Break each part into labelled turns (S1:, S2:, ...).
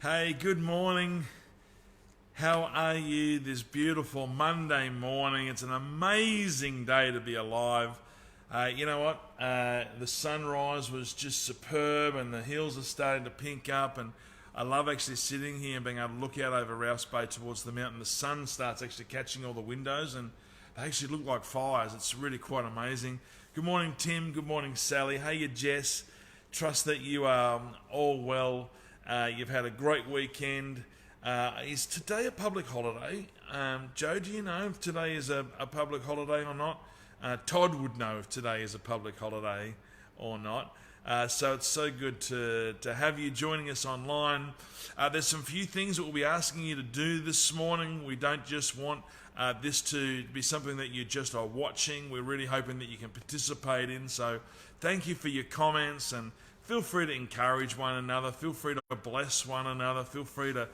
S1: Hey, good morning. How are you this beautiful Monday morning? It's an amazing day to be alive. You know what? The sunrise was just superb and the hills are starting to pink up, and I love actually sitting here and being able to look out over Rouse Bay towards the mountain. The sun starts actually catching all the windows and they actually look like fires. It's really quite amazing. Good morning, Tim. Good morning, Sally. Hey, you, Jess. Trust that you are all well. You've had a great weekend. Is today a public holiday? Joe, do you know if today is a public holiday or not? Todd would know if today is a public holiday or not. So it's so good to have you joining us online. There's some few things that we'll be asking you to do this morning. We don't just want this to be something that you just are watching. We're really hoping that you can participate in. So thank you for your comments, and feel free to encourage one another. Feel free to bless one another. Feel free to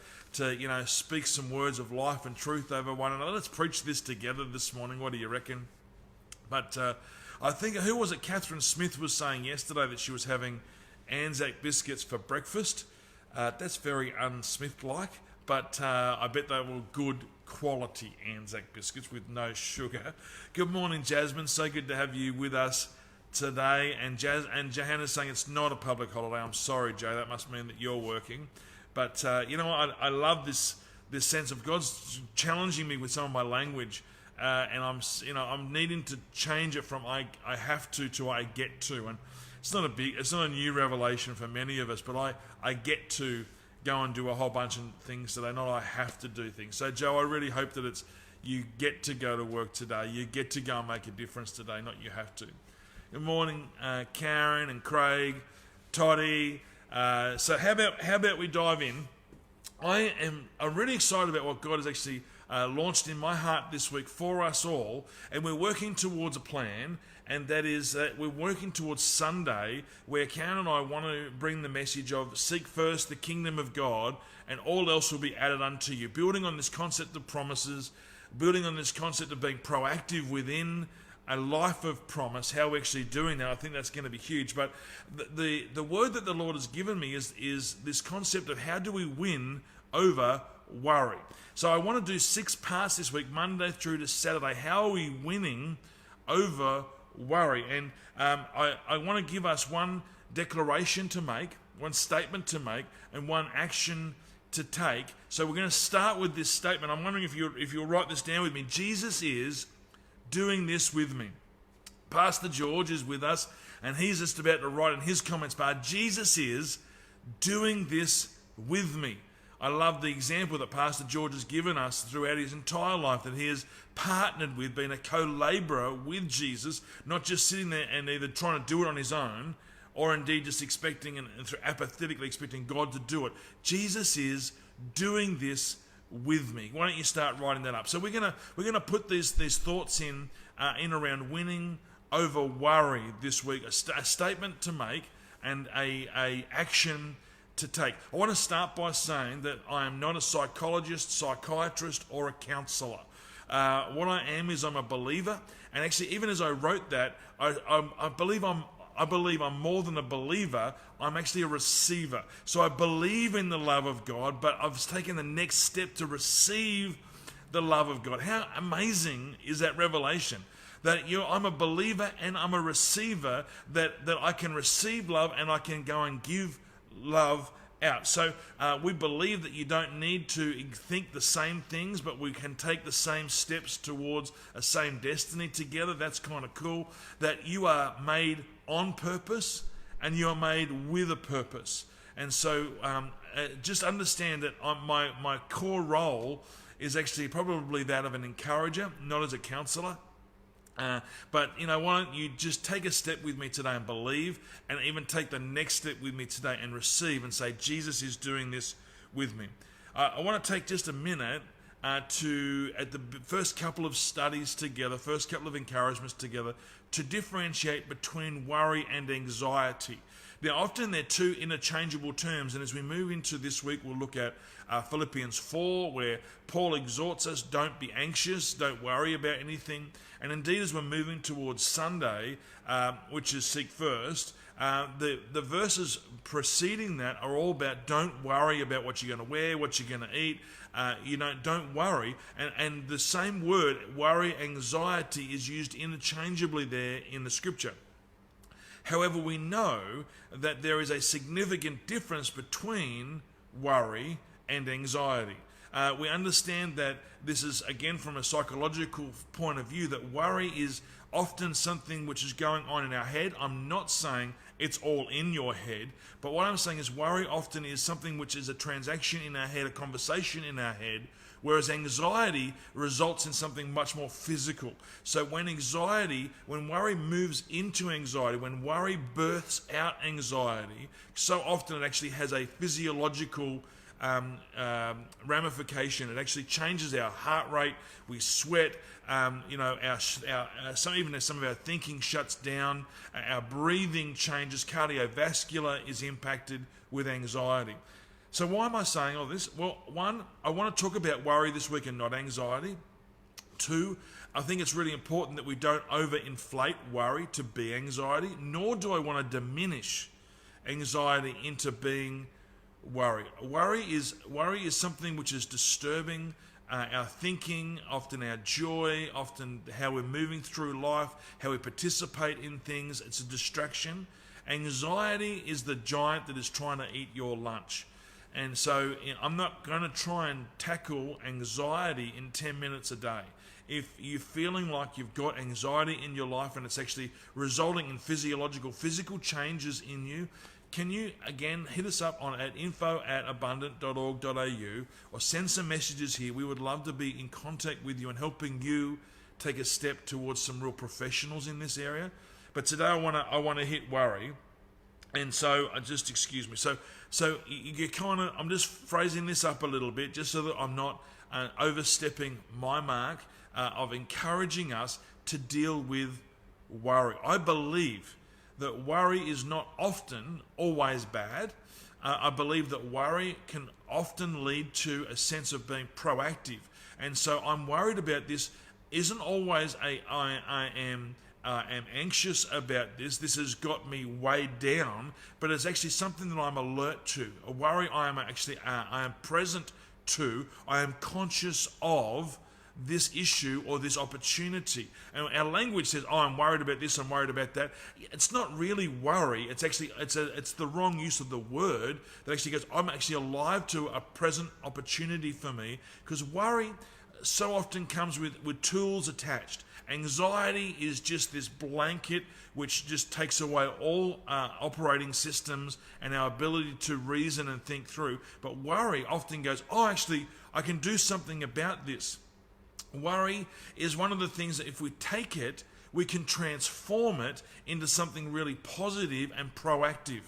S1: speak some words of life and truth over one another. Let's preach this together this morning. What do you reckon? But I think, who was it? Catherine Smith was saying yesterday that she was having Anzac biscuits for breakfast. That's very un-Smith-like, but I bet they were good quality Anzac biscuits with no sugar. Good morning, Jasmine. So good to have you with us today. And Johanna's saying it's not a public holiday. I'm sorry, Joe. That must mean that you're working. But you know what? I love this sense of God's challenging me with some of my language. And I'm needing to change it from I have to I get to, and it's not a new revelation for many of us, but I get to go and do a whole bunch of things today, not I have to do things. So Joe, I really hope that it's you get to go to work today, you get to go and make a difference today, not you have to. Good morning, Karen and Craig, Toddy. So how about we dive in? I'm really excited about what God has actually launched in my heart this week for us all, and we're working towards a plan, and that is that we're working towards Sunday, where Karen and I want to bring the message of seek first the kingdom of God, and all else will be added unto you, building on this concept of promises, building on this concept of being proactive within a life of promise. How we're actually doing that, I think that's going to be huge. But the word that the Lord has given me is this concept of how do we win over worry. So I want to do 6 parts this week, Monday through to Saturday. How are we winning over worry? And I want to give us one declaration to make, one statement to make, and one action to take. So we're going to start with this statement. I'm wondering if you'll write this down with me. Jesus is doing this with me. Pastor George is with us, and he's just about to write in his comments bar, Jesus is doing this with me. I love the example that Pastor George has given us throughout his entire life, that he has partnered with, been a co-laborer with Jesus, not just sitting there and either trying to do it on his own, or indeed just expecting and apathetically expecting God to do it. Jesus is doing this with me. Why don't you start writing that up? So we're gonna put these thoughts in around winning over worry this week. A statement to make and a action to take. I want to start by saying that I am not a psychologist, psychiatrist, or a counsellor. What I am is I'm a believer, and actually, even as I wrote that, I believe I'm more than a believer. I'm actually a receiver. So I believe in the love of God, but I've taken the next step to receive the love of God. How amazing is that revelation? That I'm a believer and I'm a receiver, that I can receive love and I can go and give love out. So we believe that you don't need to think the same things, but we can take the same steps towards a same destiny together. That's kind of cool. That you are made on purpose and you are made with a purpose. And so just understand that my core role is actually probably that of an encourager, not as a counselor. But why don't you just take a step with me today and believe, and even take the next step with me today and receive and say, Jesus is doing this with me. I want to take just a minute at the first couple of studies together, first couple of encouragements together, to differentiate between worry and anxiety. Now, often they're two interchangeable terms, and as we move into this week, we'll look at Philippians 4, where Paul exhorts us, don't be anxious, don't worry about anything. And indeed, as we're moving towards Sunday, which is seek first, The verses preceding that are all about don't worry about what you're going to wear, what you're going to eat. Don't worry. And the same word, worry, anxiety, is used interchangeably there in the scripture. However, we know that there is a significant difference between worry and anxiety. We understand that this is, again, from a psychological point of view, that worry is often something which is going on in our head. I'm not saying it's all in your head, but what I'm saying is worry often is something which is a transaction in our head, a conversation in our head, whereas anxiety results in something much more physical. So when worry moves into anxiety, when worry births out anxiety, so often it actually has a physiological ramification. It actually changes our heart rate. We sweat. Some of our thinking shuts down. Our breathing changes. Cardiovascular is impacted with anxiety. So why am I saying all this? Well, one, I want to talk about worry this week and not anxiety. Two, I think it's really important that we don't overinflate worry to be anxiety, nor do I want to diminish anxiety into being worry. Worry is something which is disturbing our thinking, often our joy, often how we're moving through life, how we participate in things. It's a distraction. Anxiety is the giant that is trying to eat your lunch. And so I'm not going to try and tackle anxiety in 10 minutes a day. If you're feeling like you've got anxiety in your life and it's actually resulting in physical changes in you, can you, again, hit us up at info@abundant.org.au or send some messages here. We would love to be in contact with you and helping you take a step towards some real professionals in this area. But today I want to hit worry. And so, just excuse me. So you kind of, I'm just phrasing this up a little bit just so that I'm not overstepping my mark of encouraging us to deal with worry. I believe that worry is not often always bad. I believe that worry can often lead to a sense of being proactive. And so I'm worried about this isn't always I am anxious about this. This has got me weighed down, but it's actually something that I'm alert to. A worry I am present to. I am conscious of this issue or this opportunity. And our language says, I'm worried about this, I'm worried about that. It's not really worry. It's actually, it's the wrong use of the word that actually goes, I'm actually alive to a present opportunity for me, because worry so often comes with tools attached. Anxiety is just this blanket which just takes away all operating systems and our ability to reason and think through. But worry often goes, actually, I can do something about this. Worry is one of the things that if we take it, we can transform it into something really positive and proactive.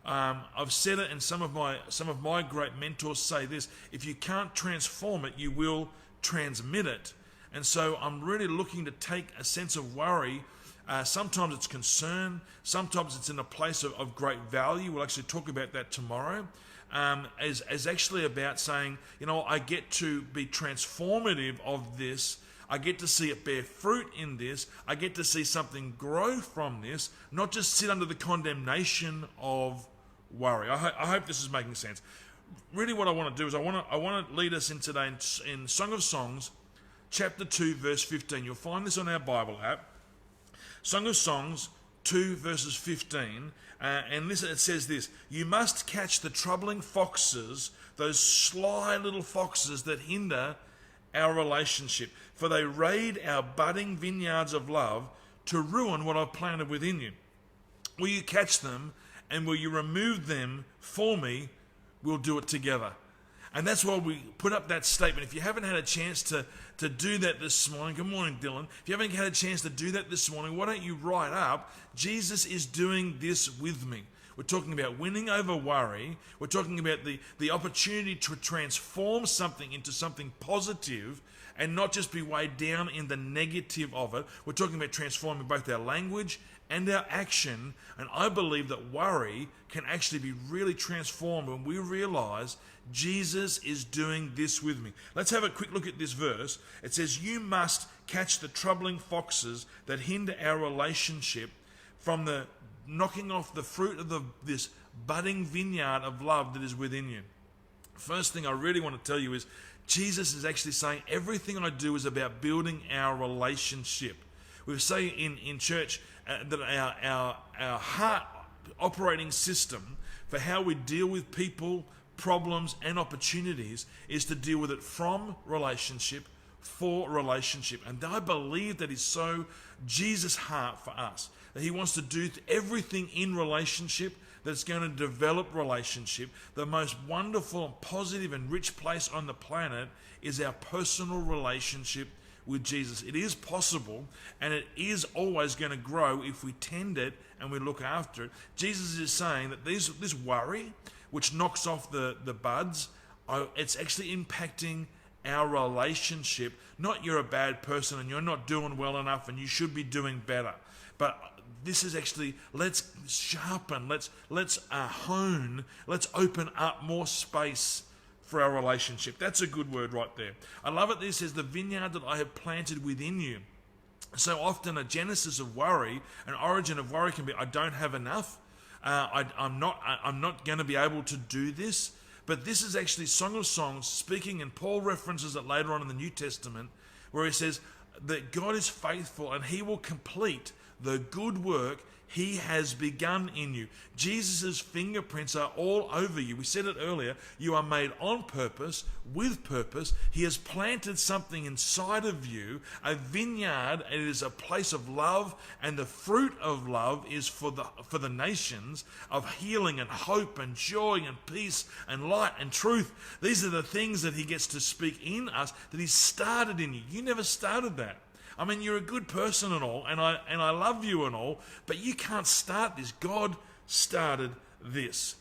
S1: I've said it, and some of my great mentors say this: if you can't transform it, you will transmit it. And so I'm really looking to take a sense of worry. Sometimes it's concern. Sometimes it's in a place of great value. We'll actually talk about that tomorrow. As actually about saying, I get to be transformative of this. I get to see it bear fruit in this. I get to see something grow from this, not just sit under the condemnation of worry. I hope this is making sense. Really what I want to do is I want to lead us in today in Song of Songs, chapter 2, verse 15. You'll find this on our Bible app. Song of Songs 2, verses 15. And listen, it says this: you must catch the troubling foxes, those sly little foxes that hinder our relationship, for they raid our budding vineyards of love to ruin what I've planted within you. Will you catch them, and will you remove them for me? We'll do it together. And that's why we put up that statement. If you haven't had a chance to do that this morning, good morning, Dylan. If you haven't had a chance to do that this morning, why don't you write up, Jesus is doing this with me. We're talking about winning over worry. We're talking about the opportunity to transform something into something positive and not just be weighed down in the negative of it. We're talking about transforming both our language and our action. And I believe that worry can actually be really transformed when we realize Jesus is doing this with me. Let's have a quick look at this verse. It says, you must catch the troubling foxes that hinder our relationship, from the knocking off the fruit of this budding vineyard of love that is within you. First thing I really want to tell you is Jesus is actually saying everything I do is about building our relationship. We say in church that our heart operating system for how we deal with people, problems and opportunities is to deal with it from relationship, for relationship. And I believe that is so Jesus' heart for us, that he wants to do everything in relationship that's going to develop relationship. The most wonderful and positive and rich place on the planet is our personal relationship with Jesus. It is possible, and it is always going to grow if we tend it and we look after it. Jesus is saying that this worry, which knocks off the buds, it's actually impacting our relationship. Not you're a bad person and you're not doing well enough and you should be doing better. But this is actually, let's sharpen, let's hone, let's open up more space for our relationship. That's a good word right there. I love it. This says, the vineyard that I have planted within you. So often a genesis of worry, an origin of worry can be, I don't have enough. I'm not going to be able to do this. But this is actually Song of Songs speaking, and Paul references it later on in the New Testament, where he says that God is faithful and he will complete the good work he has begun in you. Jesus' fingerprints are all over you. We said it earlier. You are made on purpose, with purpose. He has planted something inside of you, a vineyard. It is a place of love, and the fruit of love is for the nations, of healing and hope and joy and peace and light and truth. These are the things that he gets to speak in us, that he started in you. You never started that. I mean, you're a good person and all, and I love you and all, but you can't start this. God started this.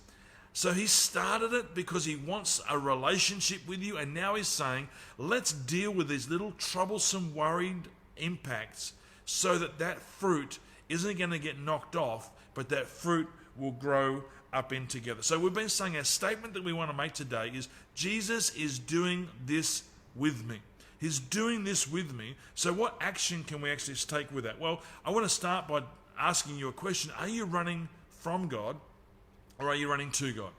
S1: So he started it because he wants a relationship with you, and now he's saying, let's deal with these little troublesome, worried impacts so that fruit isn't going to get knocked off, but that fruit will grow up in together. So we've been saying our statement that we want to make today is, Jesus is doing this with me. He's doing this with me. So what action can we actually take with that? Well, I want to start by asking you a question. Are you running from God, or are you running to God?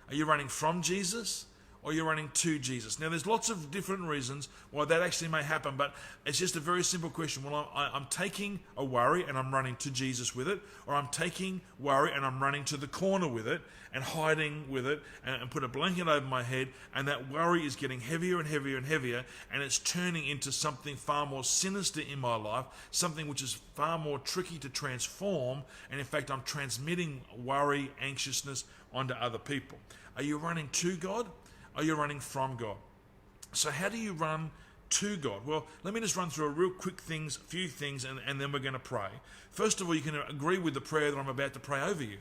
S1: Are you running from Jesus, or are you running to Jesus? Now, there's lots of different reasons why that actually may happen, but it's just a very simple question. Well, I'm taking a worry and I'm running to Jesus with it, or I'm taking worry and I'm running to the corner with it and hiding with it and put a blanket over my head, and that worry is getting heavier and heavier and heavier, and it's turning into something far more sinister in my life, something which is far more tricky to transform, and in fact I'm transmitting worry, anxiousness onto other people. Are you running to God? Are you running from God? So how do you run to God? Well, let me just run through a real quick few things, and then we're going to pray. First of all, you can agree with the prayer that I'm about to pray over you.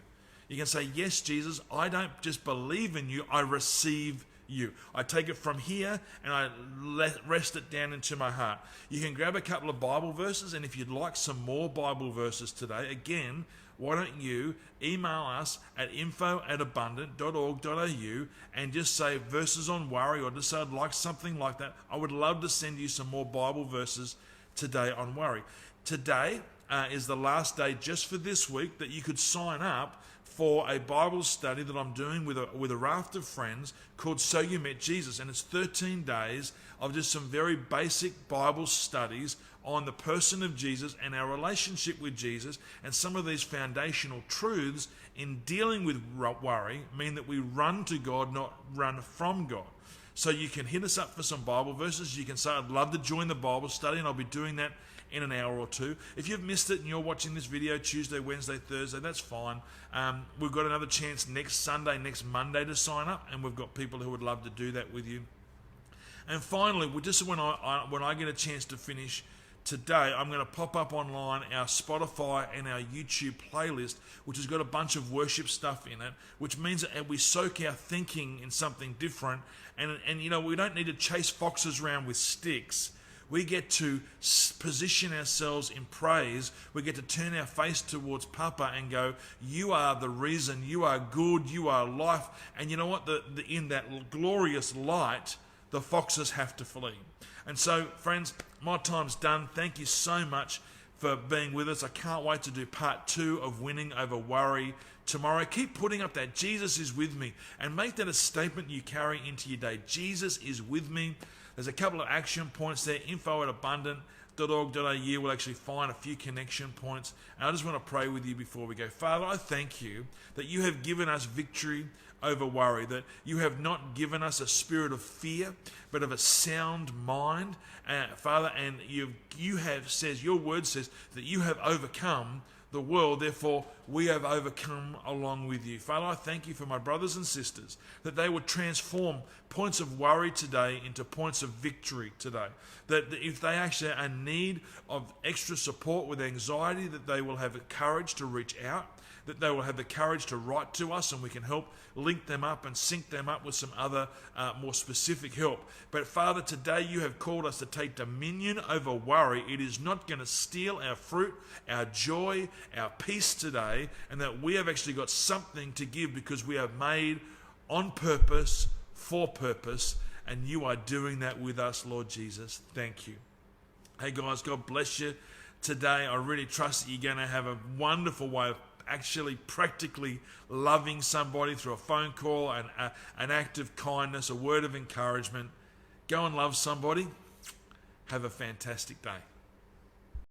S1: You can say, yes, Jesus, I don't just believe in you, I receive you. I take it from here and I rest it down into my heart. You can grab a couple of Bible verses, and if you'd like some more Bible verses today, again, why don't you email us at info@abundant.org.au and just say verses on worry, or just say I'd like something like that. I would love to send you some more Bible verses today on worry. Today is the last day just for this week that you could sign up for a Bible study that I'm doing with a raft of friends called So You Met Jesus. And it's 13 days of just some very basic Bible studies on the person of Jesus and our relationship with Jesus, and some of these foundational truths in dealing with worry mean that we run to God, not run from God. So you can hit us up for some Bible verses. You can say, I'd love to join the Bible study, and I'll be doing that in an hour or two. If you've missed it and you're watching this video Tuesday, Wednesday, Thursday, that's fine. We've got another chance next Sunday, next Monday to sign up, and we've got people who would love to do that with you. And finally, just when I get a chance to finish today, I'm going to pop up online our Spotify and our YouTube playlist, which has got a bunch of worship stuff in it, which means that we soak our thinking in something different. And you know, we don't need to chase foxes around with sticks. We get to position ourselves in praise. We get to turn our face towards Papa and go, you are the reason, you are good, you are life. And you know what? In that glorious light, the foxes have to flee. And so, friends, my time's done. Thank you so much for being with us. I can't wait to do part 2 of winning over worry tomorrow. Keep putting up that Jesus is with me and make that a statement you carry into your day. Jesus is with me. There's a couple of action points there. info@abundant.org.au will actually find a few connection points. And I just want to pray with you before we go. Father, I thank you that you have given us victory over worry, that you have not given us a spirit of fear, but of a sound mind, Father, and you have says, your word says that you have overcome the world, therefore we have overcome along with you. Father, I thank you for my brothers and sisters, that they would transform points of worry today into points of victory today. That if they actually are in need of extra support with anxiety, that they will have the courage to reach out, that they will have the courage to write to us and we can help link them up and sync them up with some other more specific help. But Father, today you have called us to take dominion over worry. It is not going to steal our fruit, our joy, our peace today, and that we have actually got something to give because we are made on purpose, for purpose, and you are doing that with us, Lord Jesus. Thank you. Hey guys, God bless you today. I really trust that you're going to have a wonderful way of actually practically loving somebody through a phone call, and an act of kindness, a word of encouragement. Go and love somebody. Have a fantastic day.